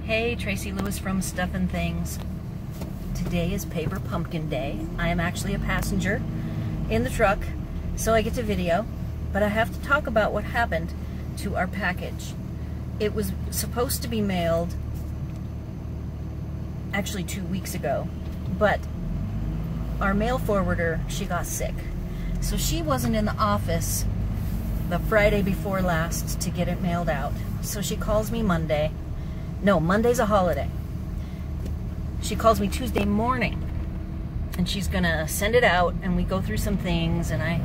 Hey, Tracy Lewis from Stuffin' Things. Today is Paper Pumpkin Day. I am actually a passenger in the truck, so I get to video, but I have to talk about what happened to our package. It was supposed to be mailed actually 2 weeks ago, but our mail forwarder, she got sick. So she wasn't in the office the Friday before last to get it mailed out. So she calls me Monday. No, Monday's a holiday. She calls me Tuesday morning and she's gonna send it out, and we go through some things and I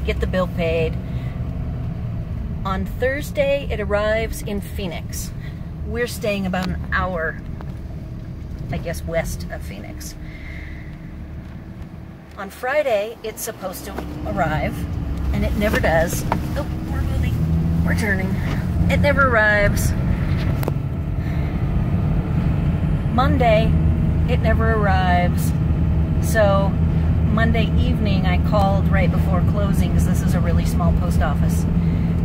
get the bill paid. On Thursday, it arrives in Phoenix. We're staying about an hour, I guess, west of Phoenix. On Friday, it's supposed to arrive, and it never does. Oh, we're moving, we're turning. It never arrives. Monday, it never arrives. So Monday evening, I called right before closing, because this is a really small post office,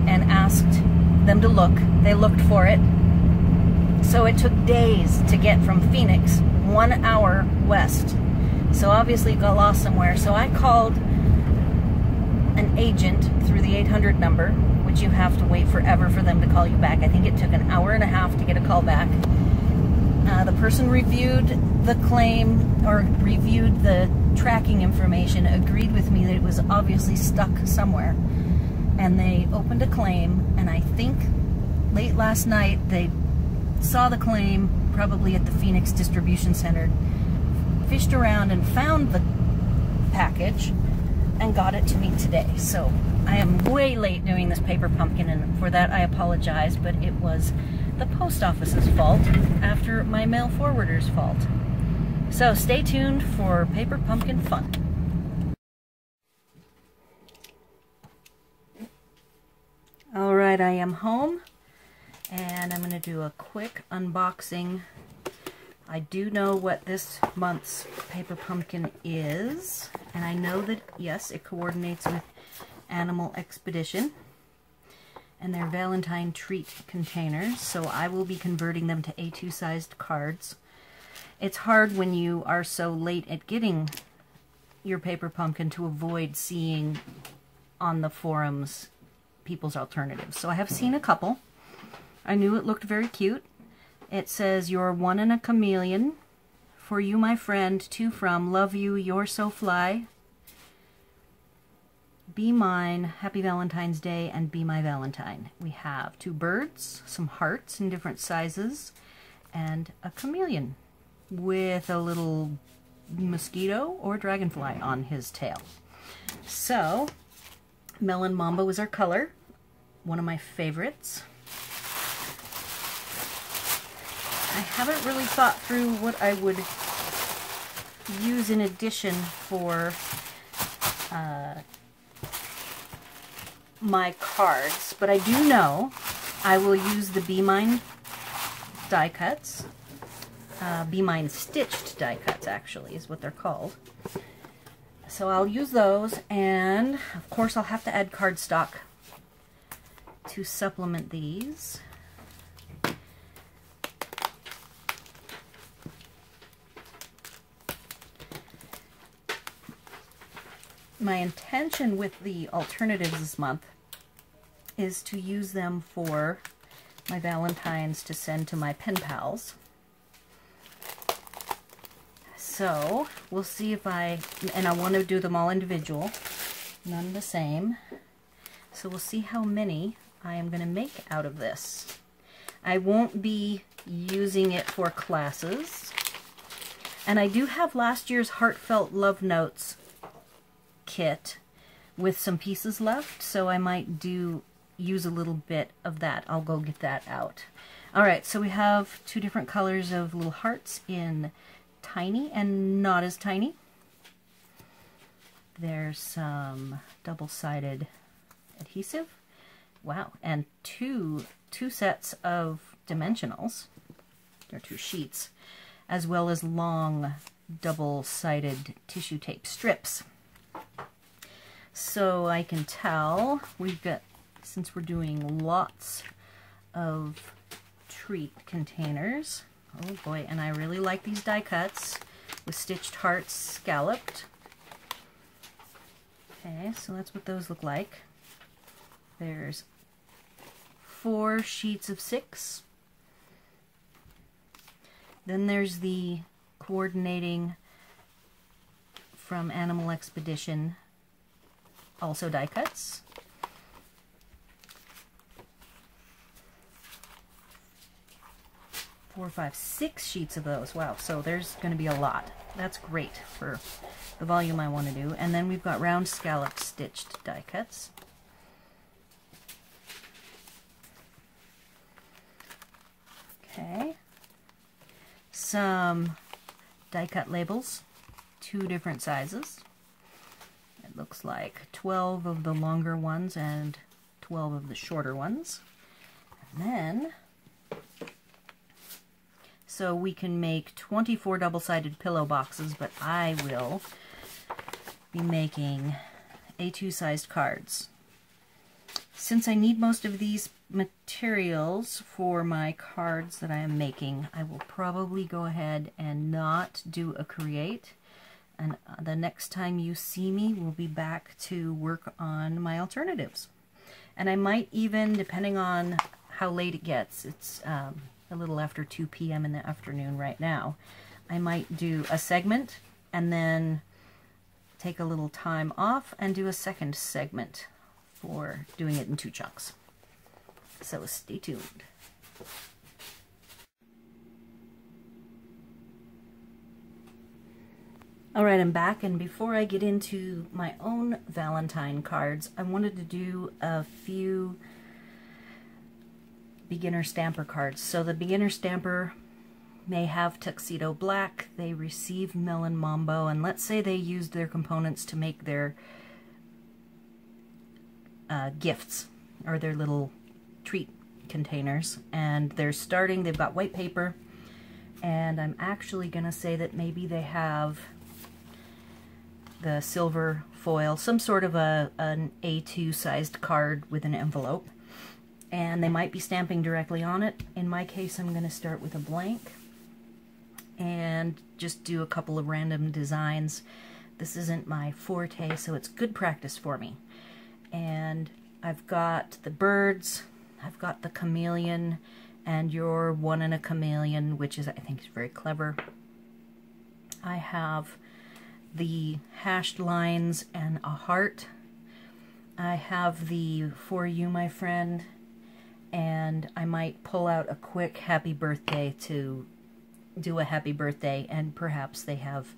and asked them to look. They looked for it. So it took days to get from Phoenix, 1 hour west. So obviously it got lost somewhere. So I called an agent through the 800 number, which you have to wait forever for them to call you back. I think it took an hour and a half to get a call back. The person reviewed the claim, or reviewed the tracking information, agreed with me that it was obviously stuck somewhere, and they opened a claim. And I think late last night they saw the claim, probably at the Phoenix Distribution Center, fished around and found the package and got it to me today. So I am way late doing this paper pumpkin, and for that I apologize, but it was the post office's fault after my mail forwarder's fault. So stay tuned for paper pumpkin fun. All right, I am home, and I'm going to do a quick unboxing. I do know what this month's paper pumpkin is, and I know that, yes, it coordinates with Animal Expedition and their Valentine treat containers, so I will be converting them to A2 sized cards. It's hard when you are so late at getting your paper pumpkin to avoid seeing on the forums people's alternatives. So I have seen a couple. I knew it looked very cute. It says, "You're one in a chameleon. For you, my friend, to from, love you, you're so fly. Be mine, happy Valentine's Day, and be my Valentine." We have 2 birds, some hearts in different sizes, and a chameleon with a little mosquito or dragonfly on his tail. So, Melon Mamba was our color, one of my favorites. I haven't really thought through what I would use in addition for my cards, but I do know I will use the Be Mine die cuts. Be Mine stitched die cuts, actually, is what they're called. So I'll use those, and of course I'll have to add cardstock to supplement these. My intention with the alternatives this month is to use them for my Valentines to send to my pen pals. So we'll see if and I want to do them all individual, none the same. So we'll see how many I am going to make out of this. I won't be using it for classes. And I do have last year's Heartfelt Love Notes kit with some pieces left, so I might use a little bit of that. I'll go get that out. Alright, so we have 2 different colors of little hearts in tiny and not as tiny. There's some double-sided adhesive. Wow, and two sets of dimensionals, or 2 sheets, as well as long double-sided tissue tape strips. So I can tell we've got, since we're doing lots of treat containers. Oh boy, and I really like these die cuts with stitched hearts scalloped. Okay, so that's what those look like. There's 4 sheets of 6. Then there's the coordinating from Animal Expedition, also die cuts. 4, 5, 6 sheets of those. Wow, so there's going to be a lot. That's great for the volume I want to do. And then we've got round scallop stitched die cuts. Okay. Some die cut labels, 2 different sizes. It looks like 12 of the longer ones and 12 of the shorter ones. And then, so we can make 24 double-sided pillow boxes, but I will be making A2 sized cards. Since I need most of these materials for my cards that I am making, I will probably go ahead and not do a create. And the next time you see me, we'll be back to work on my alternatives. And I might even, depending on how late it gets, it's a little after 2 p.m. in the afternoon right now, I might do a segment and then take a little time off and do a second segment for doing it in 2 chunks. So stay tuned. Alright, I'm back, and before I get into my own Valentine cards, I wanted to do a few beginner stamper cards. So the beginner stamper may have tuxedo black, they receive melon mambo, and let's say they used their components to make their gifts, or their little treat containers, and they've got white paper, and I'm actually going to say that maybe they have the silver foil, some sort of an A2 sized card with an envelope, and they might be stamping directly on it. In my case, I'm going to start with a blank and just do a couple of random designs. This isn't my forte, so it's good practice for me. And I've got the birds, I've got the chameleon, and your one in a chameleon, which is, I think, is very clever. I have the hashed lines and a heart. I have the For You, My Friend, and I might pull out a quick happy birthday to do a happy birthday, and perhaps they have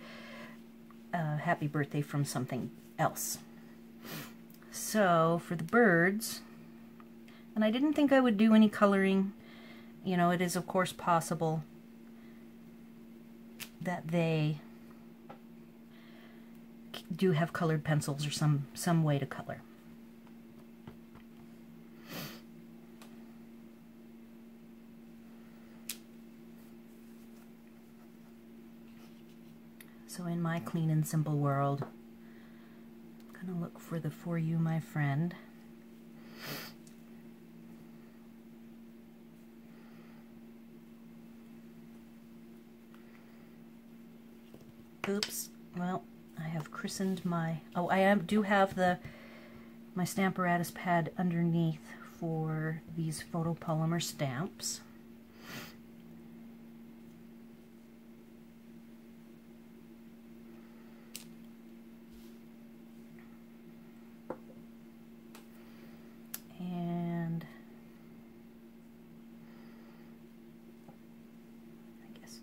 a happy birthday from something else. So for the birds, and I didn't think I would do any coloring. You know, it is of course possible that they do have colored pencils or some way to color. So in my clean and simple world, I'm gonna look for the For You, My Friend. Oops, well, I have christened my, oh, I do have my Stamparatus pad underneath for these photopolymer stamps. And I guess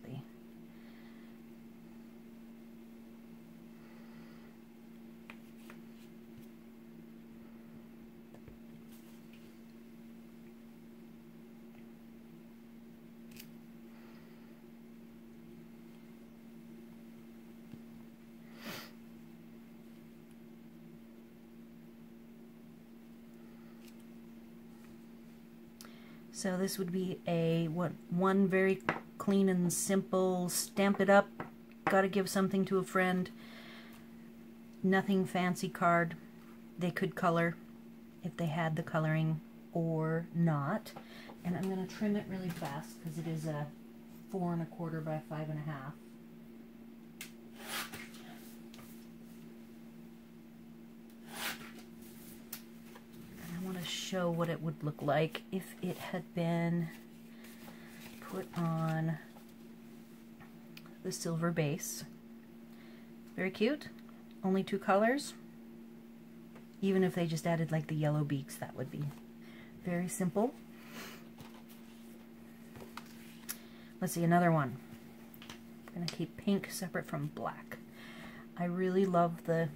so this would be a one very clean and simple, stamp it up, gotta give something to a friend, nothing fancy card. They could color if they had the coloring or not. And I'm going to trim it really fast because it is a 4 1/4 by 5 1/2. And I want to show what it would look like if it had been put on the silver base. Very cute. Only 2 colors. Even if they just added like the yellow beaks, that would be very simple. Let's see, another one. I'm going to keep pink separate from black. I really love the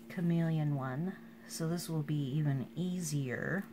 chameleon one, so this will be even easier.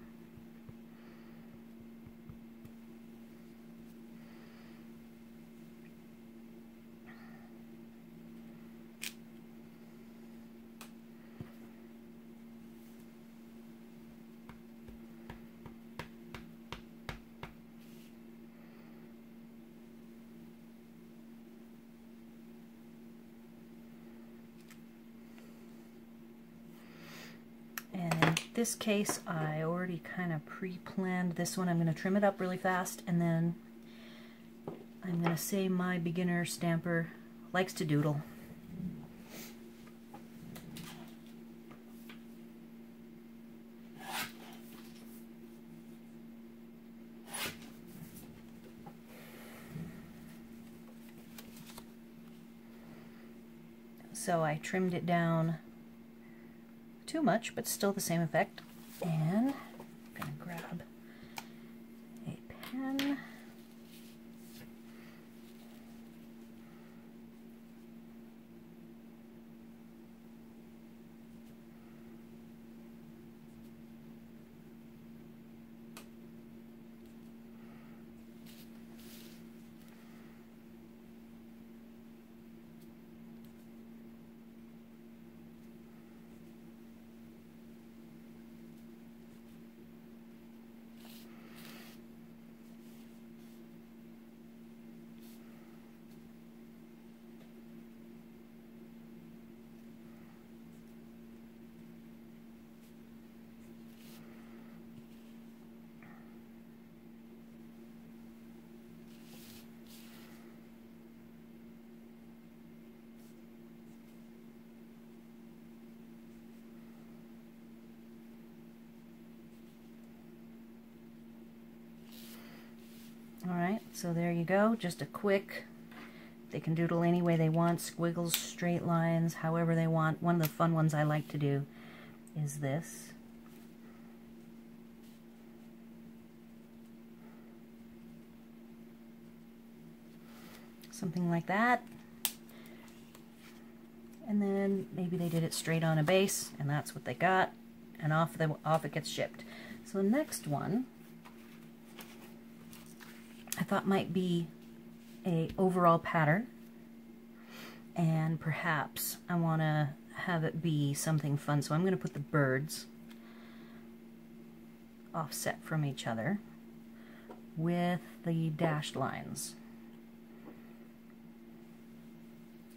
In this case, I already kind of pre-planned this one. I'm going to trim it up really fast, and then I'm going to say my beginner stamper likes to doodle. So I trimmed it down too much, but still the same effect. And I'm going to grab a pen. Alright, so there you go, just a quick, they can doodle any way they want, squiggles, straight lines, however they want. One of the fun ones I like to do is this. Something like that. And then maybe they did it straight on a base, and that's what they got, and off it gets shipped. So the next one I thought might be a overall pattern, and perhaps I want to have it be something fun. So I'm going to put the birds offset from each other with the dashed lines.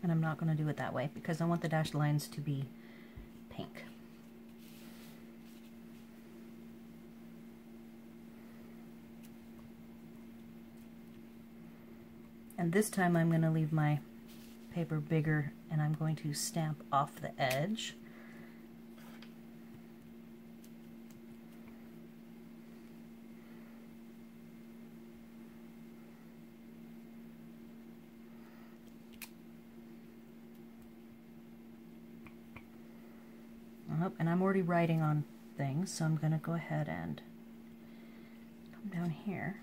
And I'm not going to do it that way because I want the dashed lines to be pink. And this time I'm going to leave my paper bigger, and I'm going to stamp off the edge. Oh, and I'm already writing on things, so I'm going to go ahead and come down here,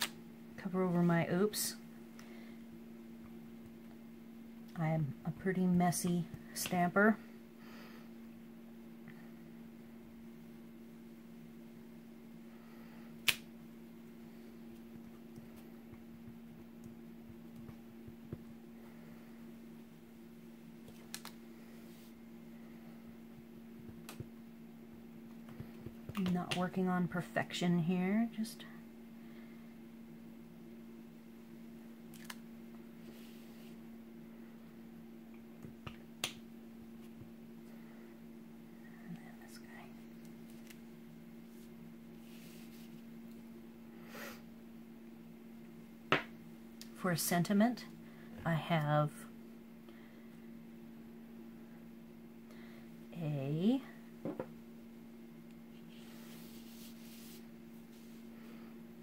cover over my oops. I'm a pretty messy stamper. I'm not working on perfection here, just for a sentiment, I have you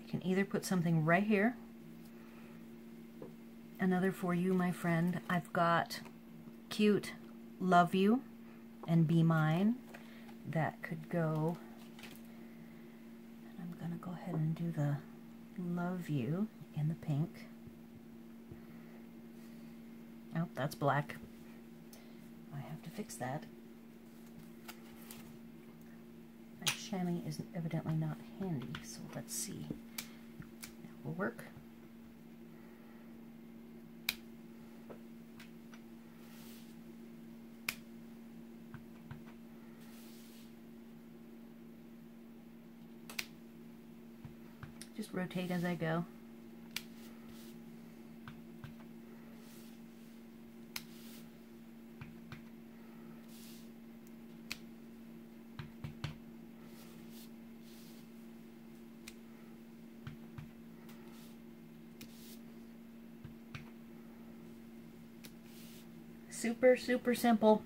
can either put something right here, another for you, my friend. I've got cute love you and be mine. That could go, and I'm gonna go ahead and do the love you in the pink. Oh, that's black. I have to fix that. My chamois is evidently not handy, so let's see. That will work. Just rotate as I go. Super, super simple.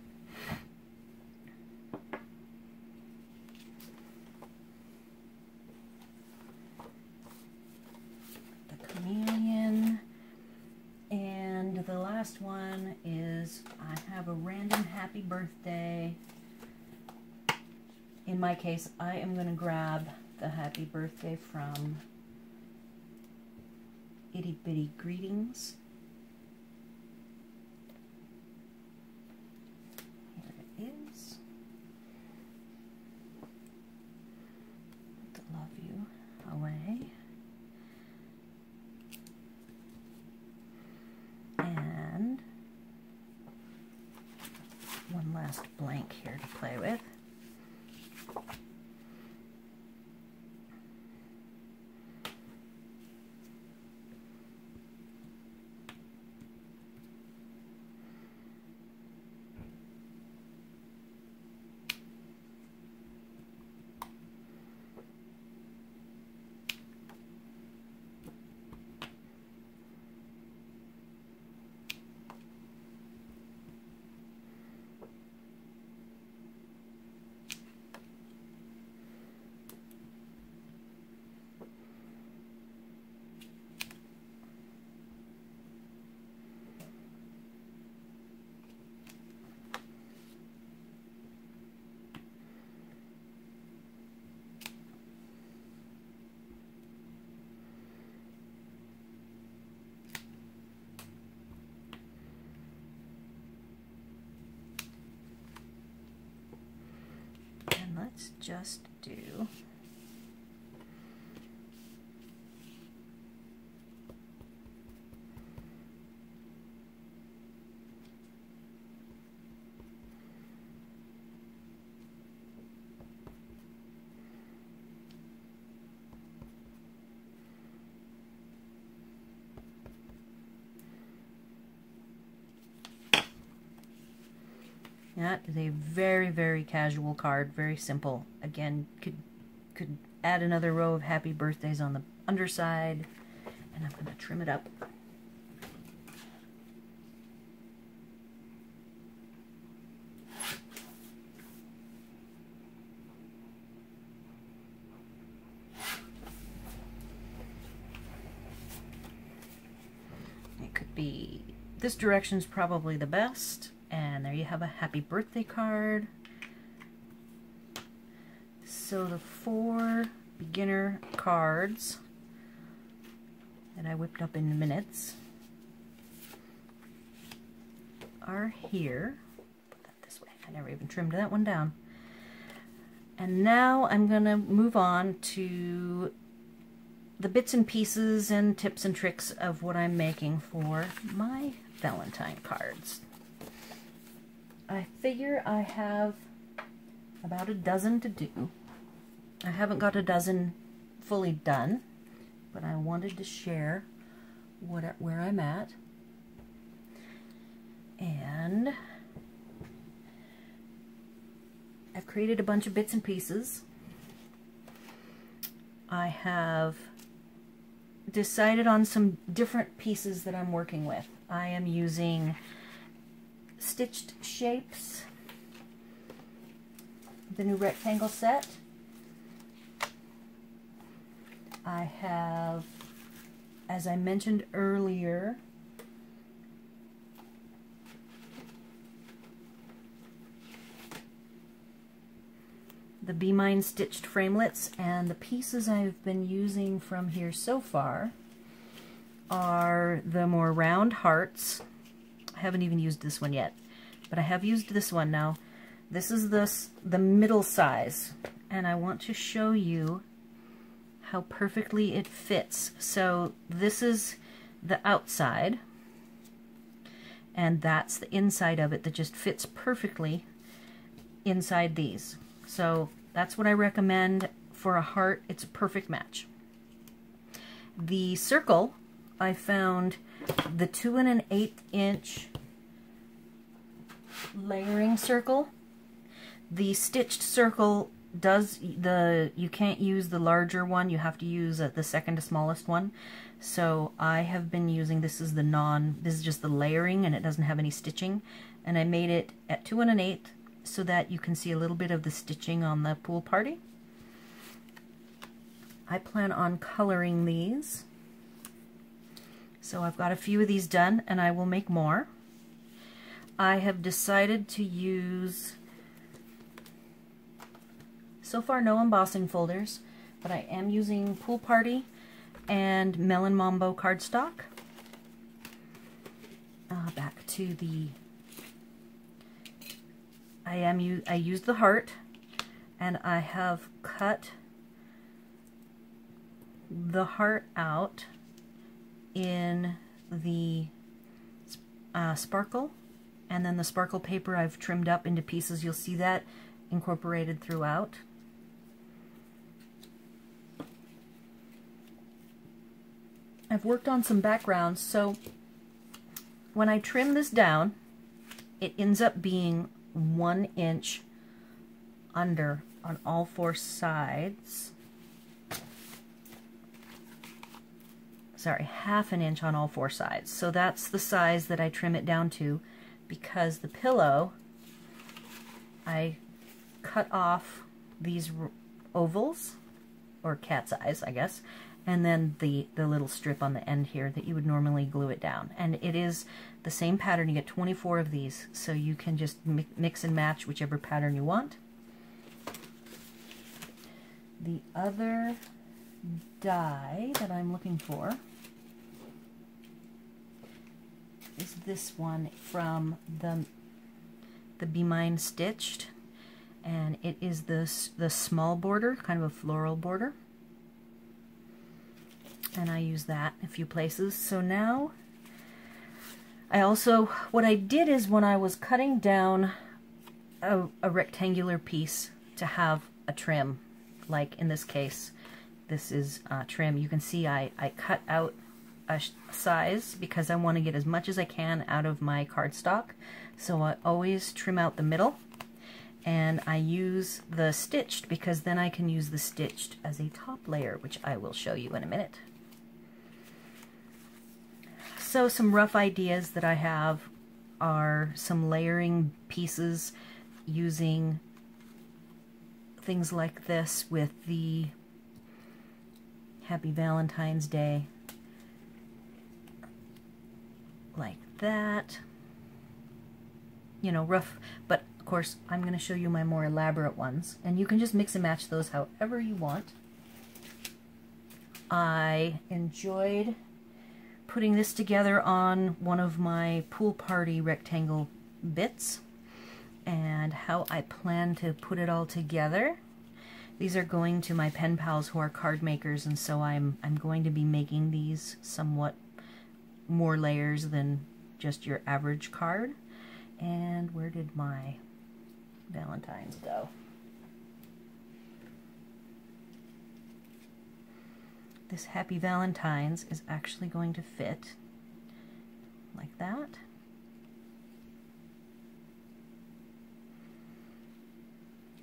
The chameleon. And the last one is I have a random happy birthday. In my case, I am going to grab the happy birthday from Itty Bitty Greetings. Blank here to play with. Let's just do that is a very, very casual card, very simple. Again, could add another row of happy birthdays on the underside, and I'm going to trim it up. It could be, this direction's probably the best. And there you have a happy birthday card. So the 4 beginner cards that I whipped up in minutes are here. Put that this way. I never even trimmed that one down. And now I'm going to move on to the bits and pieces and tips and tricks of what I'm making for my Valentine cards. I figure I have about a dozen to do. I haven't got a dozen fully done, but I wanted to share where I'm at. And I've created a bunch of bits and pieces. I have decided on some different pieces that I'm working with. I am using Stitched Shapes, the new rectangle set. I have, as I mentioned earlier, the Be Mine stitched framelits, and the pieces I've been using from here so far are the more round hearts. I haven't even used this one yet, but I have used this one now. This is the middle size, and I want to show you how perfectly it fits. So this is the outside, and that's the inside of it that just fits perfectly inside these. So that's what I recommend for a heart. It's a perfect match. The circle, I found the 2 1/8 inch layering circle. The stitched circle you can't use the larger one, you have to use the second to smallest one. So I have been using, this is just the layering, and it doesn't have any stitching, and I made it at 2 1/8 so that you can see a little bit of the stitching on the pool party. I plan on coloring these, so I've got a few of these done, and I will make more. I have decided to use, so far, no embossing folders, but I am using Pool Party and Melon Mambo cardstock. Back to the, I used the heart, and I have cut the heart out in the sparkle, and then the sparkle paper I've trimmed up into pieces. You'll see that incorporated throughout. I've worked on some backgrounds, so when I trim this down, it ends up being 1 inch under on all 4 sides. Sorry, 1/2 inch on all 4 sides. So that's the size that I trim it down to, because the pillow, I cut off these ovals, or cat's eyes, I guess, and then the little strip on the end here that you would normally glue it down. And it is the same pattern. You get 24 of these, so you can just mix and match whichever pattern you want. The other die that I'm looking for is this one from the Be Mine Stitched, and it is the small border, kind of a floral border, and I use that in a few places. So now what I did is, when I was cutting down a rectangular piece to have a trim, like in this case, this is trim. You can see I cut out a size because I want to get as much as I can out of my cardstock. So I always trim out the middle, and I use the stitched because then I can use the stitched as a top layer, which I will show you in a minute. So some rough ideas that I have are some layering pieces using things like this with the Happy Valentine's Day, like that. You know, rough, but of course I'm going to show you my more elaborate ones, and you can just mix and match those however you want. I enjoyed putting this together on one of my pool party rectangle bits, and how I plan to put it all together. These are going to my pen pals who are card makers, and so I'm going to be making these somewhat more layers than just your average card. And where did my Valentines go? This Happy Valentine's is actually going to fit like that.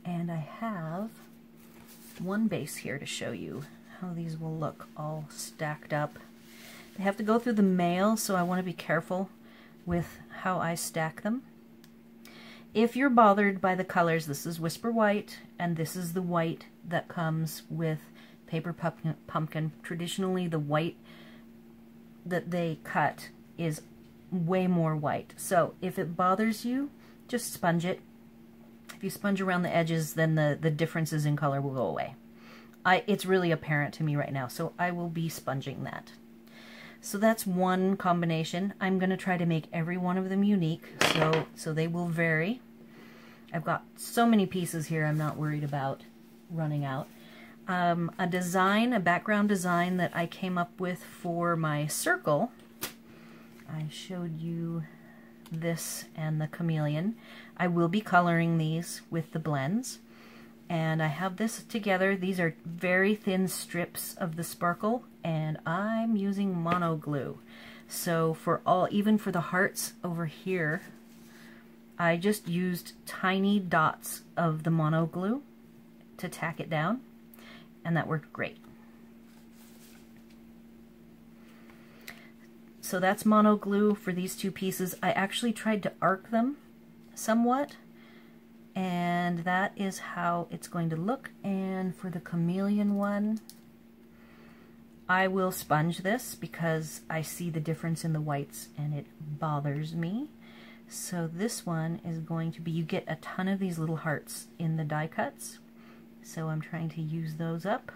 And I have one base here to show you how these will look all stacked up. They have to go through the mail, so I want to be careful with how I stack them. If you're bothered by the colors, this is Whisper White, and this is the white that comes with Paper Pumpkin. Traditionally, the white that they cut is way more white. So if it bothers you, just sponge it. If you sponge around the edges, then the differences in color will go away. It's really apparent to me right now, so I will be sponging that. So that's one combination. I'm going to try to make every one of them unique, so they will vary. I've got so many pieces here, I'm not worried about running out. A background design that I came up with for my circle. I showed you this and the chameleon. I will be coloring these with the blends. And I have this together. These are very thin strips of the sparkle, and I'm using mono glue. So even for the hearts over here, I just used tiny dots of the mono glue to tack it down, and that worked great. So that's mono glue for these two pieces. I actually tried to arc them somewhat, and that is how it's going to look. And for the chameleon one, I will sponge this because I see the difference in the whites and it bothers me. So this one is going to be, you get a ton of these little hearts in the die cuts, so I'm trying to use those up.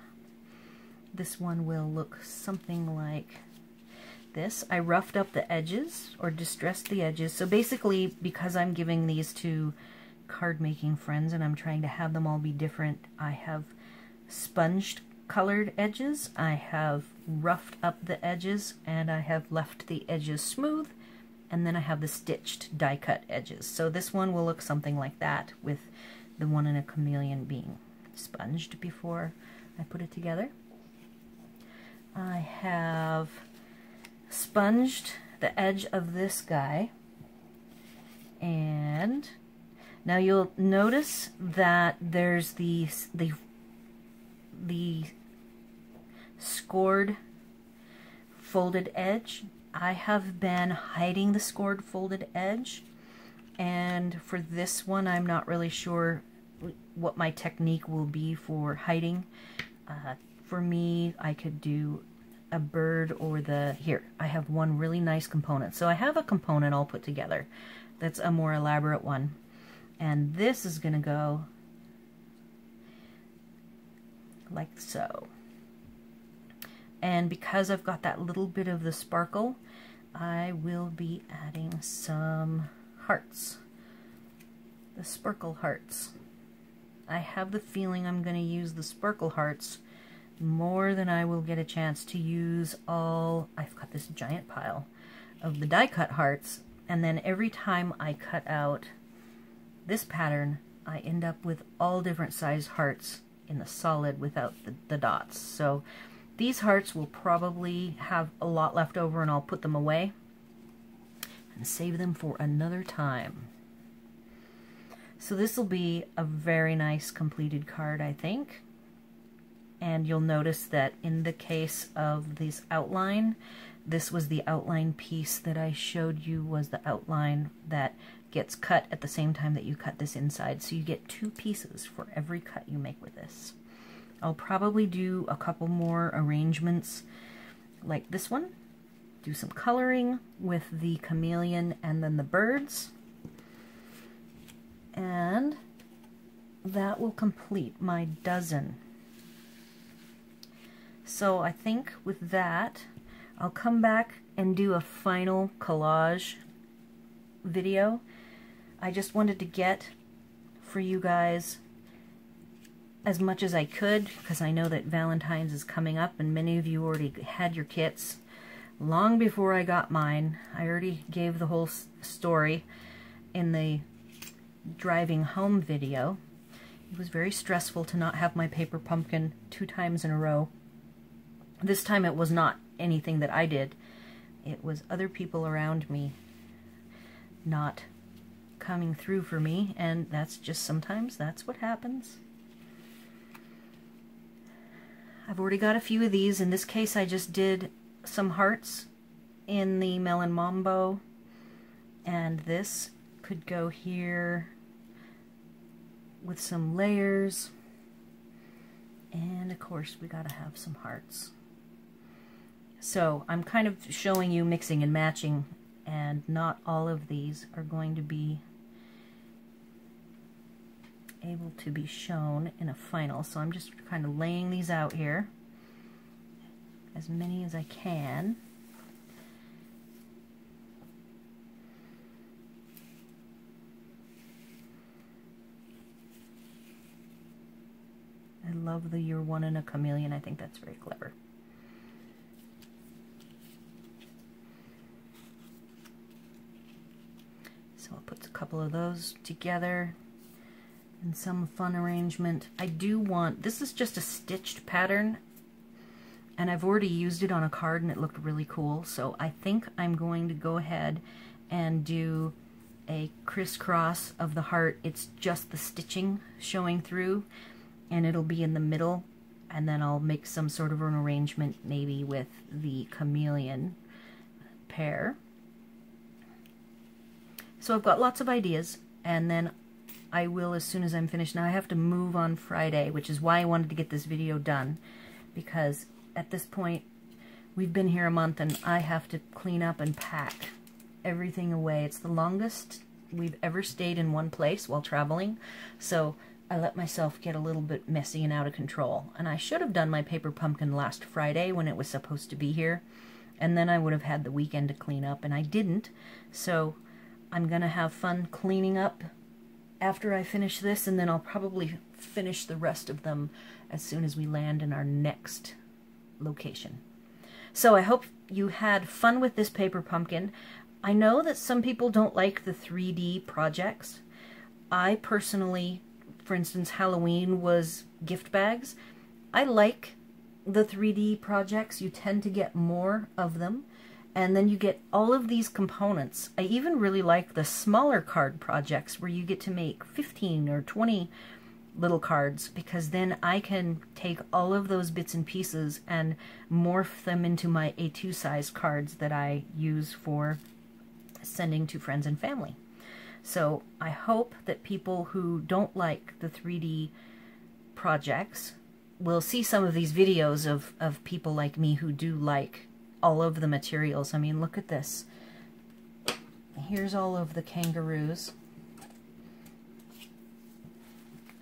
This one will look something like this. I roughed up the edges, or distressed the edges. So basically, because I'm giving these to card making friends and I'm trying to have them all be different, I have sponged colored edges, I have roughed up the edges, and I have left the edges smooth, and then I have the stitched die cut edges. So this one will look something like that, with the one in a chameleon being sponged before I put it together. I have sponged the edge of this guy, and now you'll notice that there's the scored folded edge. I have been hiding the scored folded edge, and for this one I'm not really sure what my technique will be for hiding. For me, I could do a bird or here, I have one really nice component. So I have a component all put together that's a more elaborate one, and this is going to go like so. And because I've got that little bit of the sparkle, I will be adding some hearts, the sparkle hearts. I have the feeling I'm going to use the sparkle hearts more than I will get a chance to use all. I've got this giant pile of the die cut hearts, and then every time I cut out this pattern, I end up with all different size hearts in the solid without the dots. So these hearts will probably have a lot left over, and I'll put them away and save them for another time. So this will be a very nice completed card, I think. And you'll notice that in the case of this outline, this was the outline piece that I showed you, was the outline that gets cut at the same time that you cut this inside. So you get two pieces for every cut you make with this. I'll probably do a couple more arrangements like this one, do some coloring with the chameleon and then the birds, and that will complete my dozen. So I think with that, I'll come back and do a final collage video. I just wanted to get for you guys as much as I could, because I know that Valentine's is coming up and many of you already had your kits long before I got mine. I already gave the whole story in the driving home video. It was very stressful to not have my paper pumpkin 2 times in a row. This time it was not anything that I did. It was other people around me not coming through for me, and that's just sometimes that's what happens. I've already got a few of these. In this case, I just did some hearts in the Melon Mambo, and this could go here with some layers, and of course we gotta have some hearts. So I'm kind of showing you mixing and matching, and not all of these are going to be able to be shown in a final, so I'm just kind of laying these out here, as many as I can. I love the "You're One in a Chameleon." I think that's very clever. So I'll put a couple of those together in some fun arrangement. I do want, this is just a stitched pattern, and I've already used it on a card and it looked really cool, so I think I'm going to go ahead and do a crisscross of the heart. It's just the stitching showing through, and it'll be in the middle, and then I'll make some sort of an arrangement maybe with the chameleon pair. So I've got lots of ideas, and then I will as soon as I'm finished. Now I have to move on Friday, which is why I wanted to get this video done, because at this point we've been here a month and I have to clean up and pack everything away. It's the longest we've ever stayed in one place while traveling, so I let myself get a little bit messy and out of control. And I should have done my paper pumpkin last Friday when it was supposed to be here, and then I would have had the weekend to clean up, and I didn't. So I'm gonna have fun cleaning up after I finish this, and then I'll probably finish the rest of them as soon as we land in our next location. So I hope you had fun with this paper pumpkin. I know that some people don't like the 3D projects. I personally, for instance, Halloween was gift bags. I like the 3D projects. You tend to get more of them, and then you get all of these components. I even really like the smaller card projects where you get to make 15 or 20 little cards, because then I can take all of those bits and pieces and morph them into my A2 size cards that I use for sending to friends and family. So I hope that people who don't like the 3D projects will see some of these videos of people like me who do like all of the materials. I mean, look at this. Here's all of the kangaroos.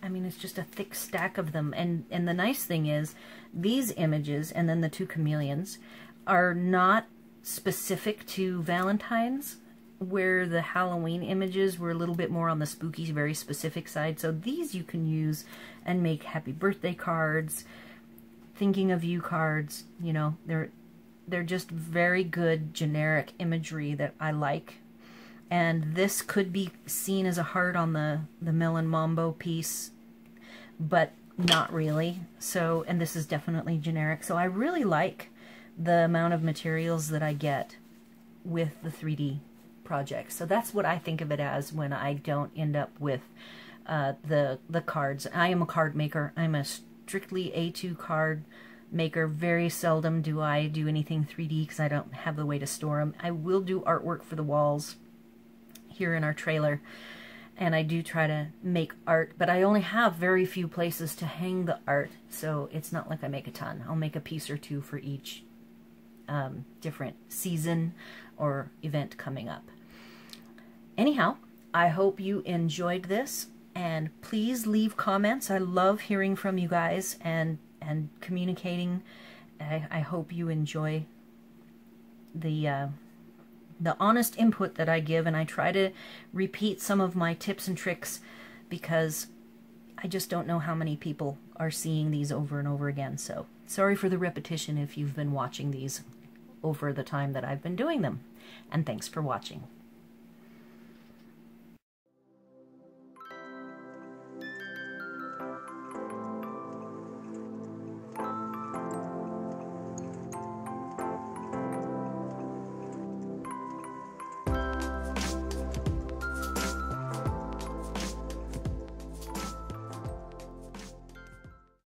I mean, it's just a thick stack of them. And the nice thing is, these images and then the two chameleons are not specific to Valentine's, where the Halloween images were a little bit more on the spooky, very specific side. So these you can use and make happy birthday cards, thinking of you cards. You know, they're just very good generic imagery that I like. And this could be seen as a heart on the Melon Mambo piece, but not really. So, and this is definitely generic. So I really like the amount of materials that I get with the 3D project. So that's what I think of it as when I don't end up with the cards. I am a card maker. I'm a strictly A2 card maker. Very seldom do I do anything 3D because I don't have the way to store them. I will do artwork for the walls here in our trailer, and I do try to make art, but I only have very few places to hang the art, so it's not like I make a ton. I'll make a piece or two for each different season or event coming up. Anyhow, I hope you enjoyed this, and please leave comments. I love hearing from you guys and communicating. I hope you enjoy the honest input that I give, and I try to repeat some of my tips and tricks because I just don't know how many people are seeing these over and over again. So sorry for the repetition if you've been watching these over the time that I've been doing them, and thanks for watching.